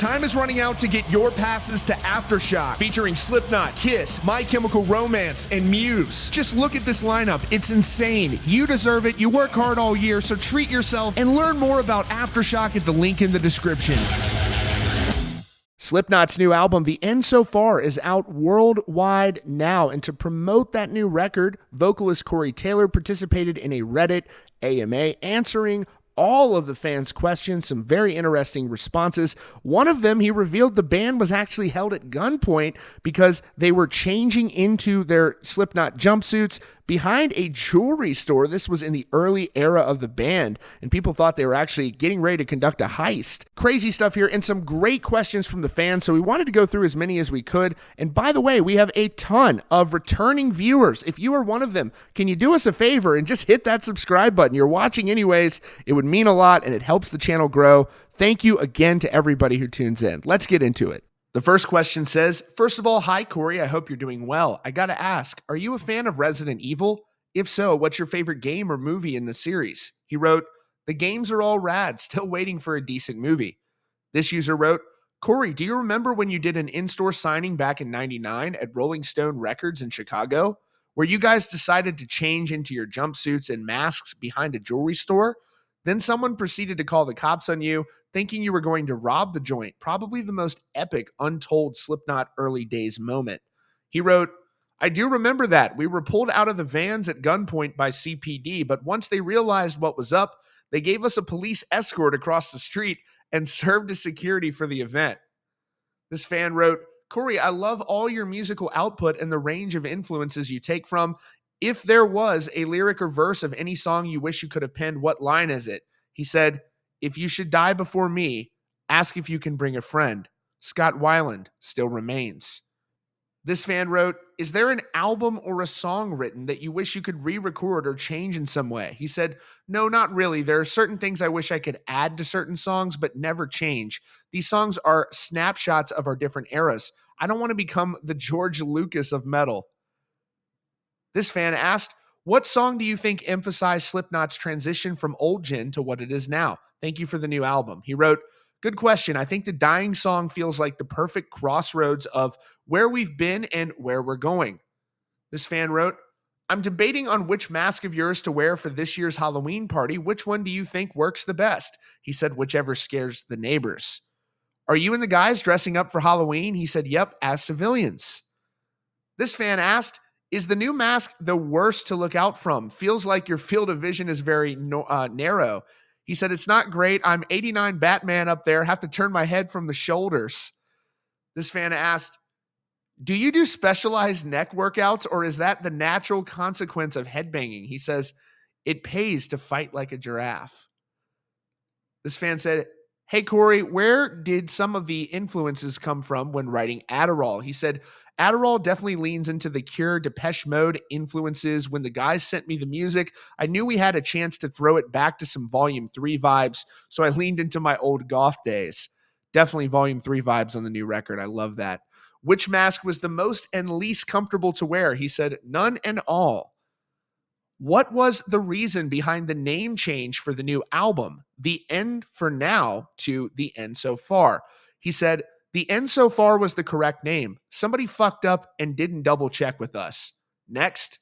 Time is running out to get your passes to Aftershock, featuring Slipknot, Kiss, My Chemical Romance, and Muse. Just look at this lineup. It's insane. You deserve it. You work hard all year, so treat yourself and learn more about Aftershock at the link in the description. Slipknot's new album, The End So Far, is out worldwide now, and to promote that new record, vocalist Corey Taylor participated in a Reddit AMA answering all of the fans' questions, some very interesting responses. One of them, he revealed the band was actually held at gunpoint because they were changing into their Slipknot jumpsuits behind a jewelry store. This was in the early era of the band, and people thought they were actually getting ready to conduct a heist. Crazy stuff here, and some great questions from the fans, so we wanted to go through as many as we could. And by the way, we have a ton of returning viewers. If you are one of them, can you do us a favor and just hit that subscribe button? You're watching anyways. It would mean a lot, and it helps the channel grow. Thank you again to everybody who tunes in. Let's get into it. The first question says, first of all, hi, Corey. I hope you're doing well. I got to ask, are you a fan of Resident Evil? If so, what's your favorite game or movie in the series? He wrote, the games are all rad. Still waiting for a decent movie. This user wrote, Corey, do you remember when you did an in-store signing back in '99 at Rolling Stone Records in Chicago, where you guys decided to change into your jumpsuits and masks behind a jewelry store? Then someone proceeded to call the cops on you, thinking you were going to rob the joint, probably the most epic untold Slipknot early days moment. He wrote, I do remember that. We were pulled out of the vans at gunpoint by CPD, but once they realized what was up, they gave us a police escort across the street and served as security for the event. This fan wrote, Corey, I love all your musical output and the range of influences you take from. If there was a lyric or verse of any song you wish you could have penned, what line is it? He said, if you should die before me, ask if you can bring a friend. Scott Weiland still remains. This fan wrote, is there an album or a song written that you wish you could re-record or change in some way? He said, no, not really. There are certain things I wish I could add to certain songs, but never change. These songs are snapshots of our different eras. I don't want to become the George Lucas of metal. This fan asked, what song do you think emphasized Slipknot's transition from old gen to what it is now? Thank you for the new album. He wrote, good question. I think the Dying song feels like the perfect crossroads of where we've been and where we're going. This fan wrote, I'm debating on which mask of yours to wear for this year's Halloween party. Which one do you think works the best? He said, whichever scares the neighbors. Are you and the guys dressing up for Halloween? He said, yep, as civilians. This fan asked, is the new mask the worst to look out from? Feels like your field of vision is very narrow. He said, it's not great. I'm 89 Batman up there. Have to turn my head from the shoulders. This fan asked, do you do specialized neck workouts, or is that the natural consequence of headbanging? He says, it pays to fight like a giraffe. This fan said, hey, Corey, where did some of the influences come from when writing Adderall? He said, Adderall definitely leans into the Cure, Depeche Mode influences. When the guys sent me the music, I knew we had a chance to throw it back to some Volume 3 vibes, so I leaned into my old goth days. Definitely Volume 3 vibes on the new record. I love that. Which mask was the most and least comfortable to wear? He said, none and all. What was the reason behind the name change for the new album? The End for Now to The End So Far. He said, The End So Far was the correct name. Somebody fucked up and didn't double check with us. Next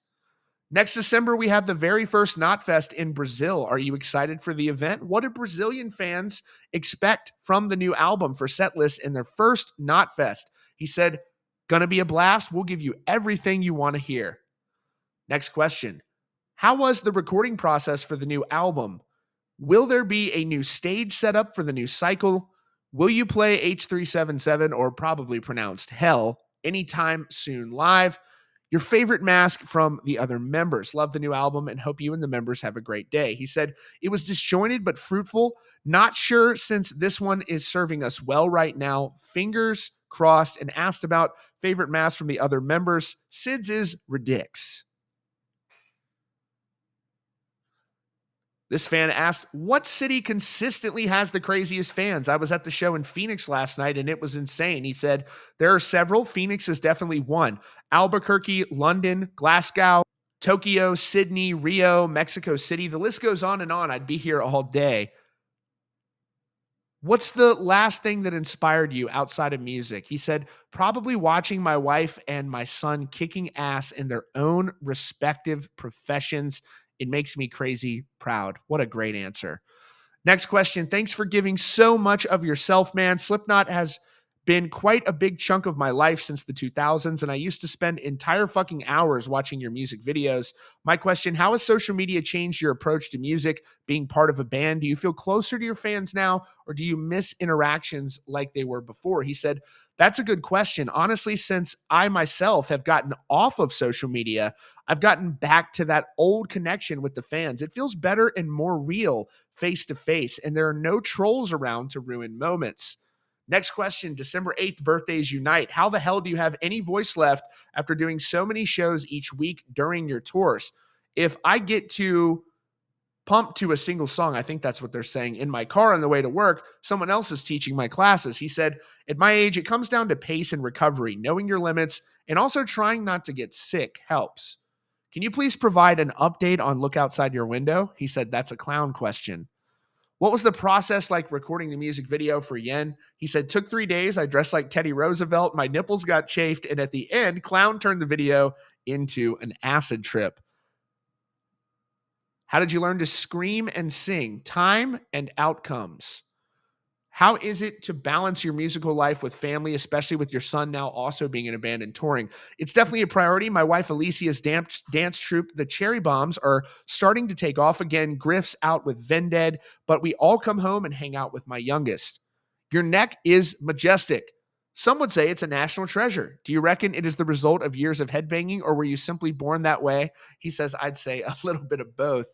December, we have the very first Knotfest in Brazil. Are you excited for the event? What do Brazilian fans expect from the new album for setlists in their first Knotfest? He said, gonna be a blast. We'll give you everything you want to hear. Next question. How was the recording process for the new album? Will there be a new stage setup for the new cycle? Will you play H377, or probably pronounced Hell, anytime soon live? Your favorite mask from the other members. Love the new album and hope you and the members have a great day. He said, it was disjointed but fruitful. Not sure since this one is serving us well right now. Fingers crossed. And asked about favorite mask from the other members. Sid's is Ridics. This fan asked, what city consistently has the craziest fans? I was at the show in Phoenix last night and it was insane. He said, there are several. Phoenix is definitely one. Albuquerque, London, Glasgow, Tokyo, Sydney, Rio, Mexico City. The list goes on and on. I'd be here all day. What's the last thing that inspired you outside of music? He said, probably watching my wife and my son kicking ass in their own respective professions. It makes me crazy proud. What a great answer. Next question. Thanks for giving so much of yourself, man. Slipknot has been quite a big chunk of my life since the 2000s, and I used to spend entire fucking hours watching your music videos. My question, how has social media changed your approach to music, being part of a band? Do you feel closer to your fans now, or do you miss interactions like they were before? He said, that's a good question. Honestly, since I myself have gotten off of social media, I've gotten back to that old connection with the fans. It feels better and more real face to face, and there are no trolls around to ruin moments. Next question, December 8th, birthdays unite. How the hell do you have any voice left after doing so many shows each week during your tours? If I get to pump to a single song, I think that's what they're saying, in my car on the way to work, someone else is teaching my classes. He said, at my age, it comes down to pace and recovery, knowing your limits, and also trying not to get sick helps. Can you please provide an update on Look Outside Your Window? He said, that's a clown question. What was the process like recording the music video for Yen? He said, took 3 days. I dressed like Teddy Roosevelt. My nipples got chafed. And at the end, Clown turned the video into an acid trip. How did you learn to scream and sing? Time and outcomes. How is it to balance your musical life with family, especially with your son now also being in a band and touring? It's definitely a priority. My wife Alicia's dance troupe, the Cherry Bombs, are starting to take off again. Griff's out with Vended, but we all come home and hang out with my youngest. Your neck is majestic. Some would say it's a national treasure. Do you reckon it is the result of years of headbanging, or were you simply born that way? He says, I'd say a little bit of both.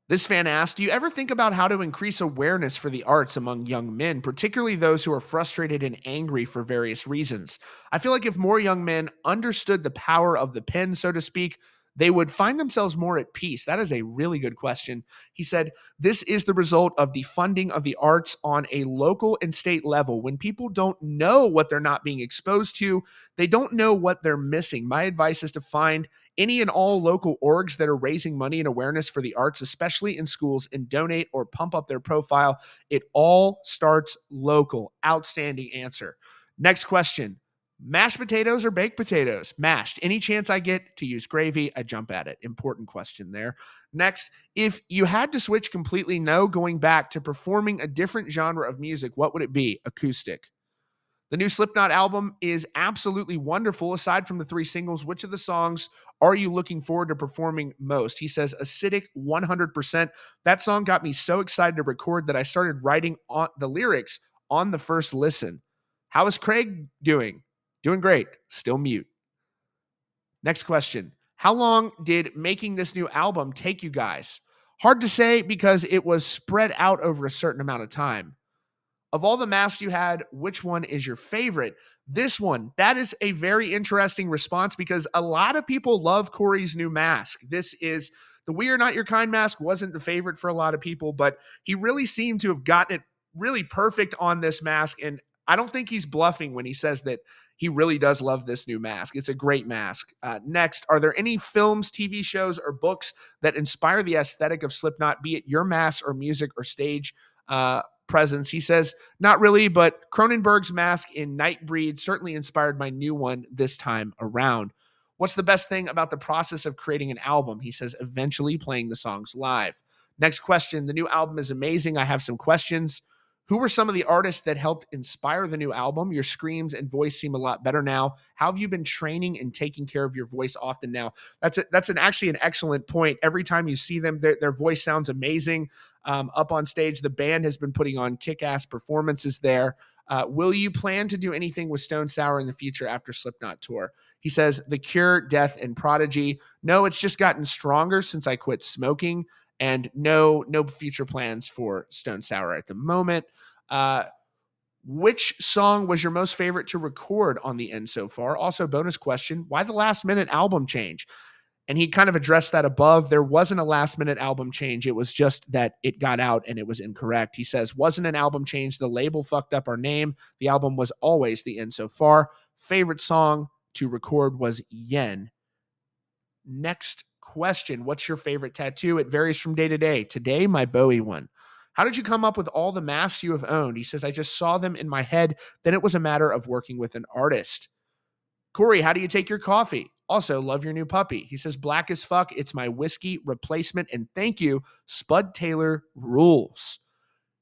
This fan asked, do you ever think about how to increase awareness for the arts among young men, particularly those who are frustrated and angry for various reasons? I feel like if more young men understood the power of the pen, so to speak, they would find themselves more at peace. That is a really good question. He said, this is the result of defunding of the arts on a local and state level. When people don't know what they're not being exposed to, they don't know what they're missing. My advice is to find any and all local orgs that are raising money and awareness for the arts, especially in schools, and donate or pump up their profile. It all starts local. Outstanding answer. Next question. Mashed potatoes or baked potatoes? Mashed. Any chance I get to use gravy, I jump at it. Important question there. Next, if you had to switch completely, no, going back to performing a different genre of music, what would it be? Acoustic. The new Slipknot album is absolutely wonderful. Aside from the 3 singles, which of the songs are you looking forward to performing most? He says, Acidic 100%. That song got me so excited to record that I started writing on the lyrics on the first listen. How is Craig doing? Doing great. Still mute. Next question. How long did making this new album take you guys? Hard to say because it was spread out over a certain amount of time. Of all the masks you had, which one is your favorite? This one, that is a very interesting response because a lot of people love Corey's new mask. This is the We Are Not Your Kind mask, wasn't the favorite for a lot of people, but he really seemed to have gotten it really perfect on this mask. And I don't think he's bluffing when he says that he really does love this new mask. It's a great mask. Next, are there any films, TV shows, or books that inspire the aesthetic of Slipknot, be it your mask or music or stage presence? He says, not really, but Cronenberg's mask in Nightbreed certainly inspired my new one this time around. What's the best thing about the process of creating an album? He says, eventually playing the songs live. Next question. The new album is amazing. I have some questions. Who were some of the artists that helped inspire the new album? Your screams and voice seem a lot better now. How have you been training and taking care of your voice often now? That's actually an excellent point. Every time you see them, their voice sounds amazing. Up on stage, the band has been putting on kick-ass performances there. Will you plan to do anything with Stone Sour in the future after Slipknot tour? He says, The Cure, Death, and Prodigy. No, it's just gotten stronger since I quit smoking, and no future plans for Stone Sour at the moment. Which song was your most favorite to record on the end so far? Also, bonus question, why the last minute album change? And he kind of addressed that above. There wasn't a last minute album change. It was just that it got out and it was incorrect. He says, wasn't an album change. The label fucked up our name. The album was always the end so far. Favorite song to record was Yen. Next question. What's your favorite tattoo? It varies from day to day. Today, my Bowie one. How did you come up with all the masks you have owned? He says, I just saw them in my head. Then it was a matter of working with an artist. Corey, how do you take your coffee? Also, love your new puppy. He says, black as fuck. It's my whiskey replacement. And thank you, Spud Taylor rules.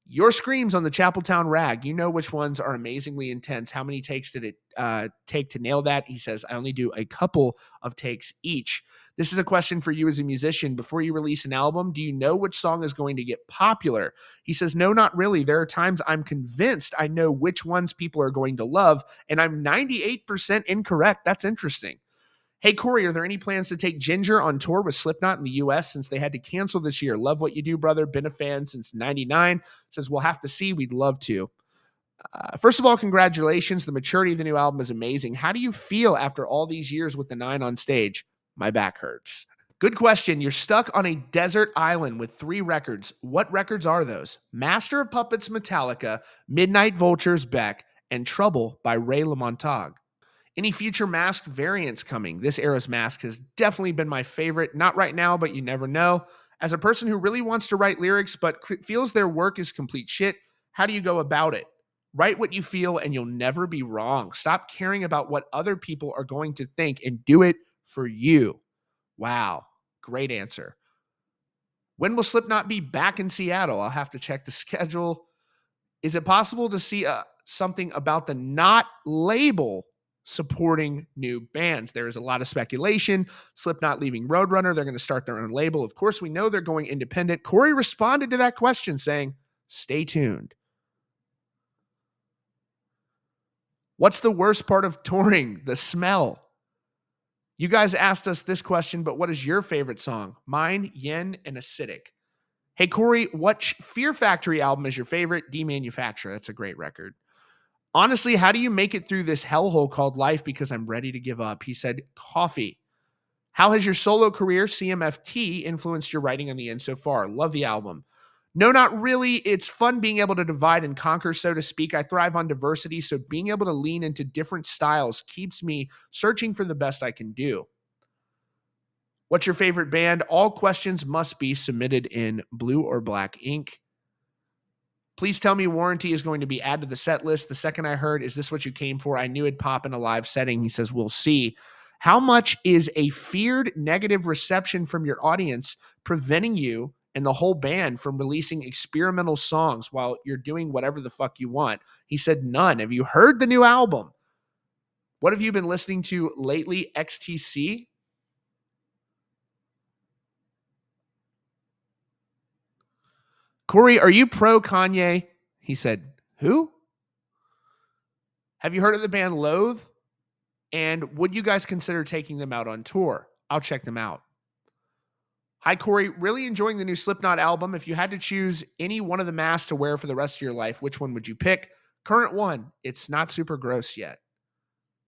Your screams on the Chapeltown rag, you know which ones are amazingly intense. How many takes did it take to nail that? He says, I only do a couple of takes each. This is a question for you as a musician. Before you release an album, do you know which song is going to get popular? He says, no, not really. There are times I'm convinced I know which ones people are going to love, and I'm 98% incorrect. That's interesting. Hey, Corey, are there any plans to take Ginger on tour with Slipknot in the U.S. since they had to cancel this year? Love what you do, brother. Been a fan since 99. Says, we'll have to see. We'd love to. First of all, congratulations. The maturity of the new album is amazing. How do you feel after all these years with the 9 on stage? My back hurts. Good question. You're stuck on a desert island with 3 records. What records are those? Master of Puppets, Metallica, Midnight Vultures, Beck, and Trouble by Ray LaMontagne. Any future masked variants coming? This era's mask has definitely been my favorite. Not right now, but you never know. As a person who really wants to write lyrics but feels their work is complete shit, how do you go about it? Write what you feel and you'll never be wrong. Stop caring about what other people are going to think and do it for you. Wow. Great answer. When will Slipknot be back in Seattle? I'll have to check the schedule. Is it possible to see something about the Not label supporting new bands? There is a lot of speculation. Slipknot leaving Roadrunner. They're going to start their own label. Of course, we know they're going independent. Corey responded to that question saying, stay tuned. What's the worst part of touring? The smell. You guys asked us this question, but what is your favorite song? Mine, Yen, and Acidic. Hey, Corey, what Fear Factory album is your favorite? Demanufacture. That's a great record. Honestly, how do you make it through this hellhole called life? Because I'm ready to give up. He said, coffee. How has your solo career, CMFT, influenced your writing on the end so far? Love the album. No, not really. It's fun being able to divide and conquer, so to speak. I thrive on diversity, so being able to lean into different styles keeps me searching for the best I can do. What's your favorite band? All questions must be submitted in blue or black ink. Please tell me Warranty is going to be added to the set list. The second I heard, is this what you came for? I knew it'd pop in a live setting. He says, we'll see. How much is a feared negative reception from your audience preventing you and the whole band from releasing experimental songs while you're doing whatever the fuck you want? He said, none. Have you heard the new album? What have you been listening to lately? XTC? Corey, are you pro Kanye? He said, who? Have you heard of the band Loathe? And would you guys consider taking them out on tour? I'll check them out. Hi, Corey. Really enjoying the new Slipknot album. If you had to choose any one of the masks to wear for the rest of your life, which one would you pick? Current one. It's not super gross yet.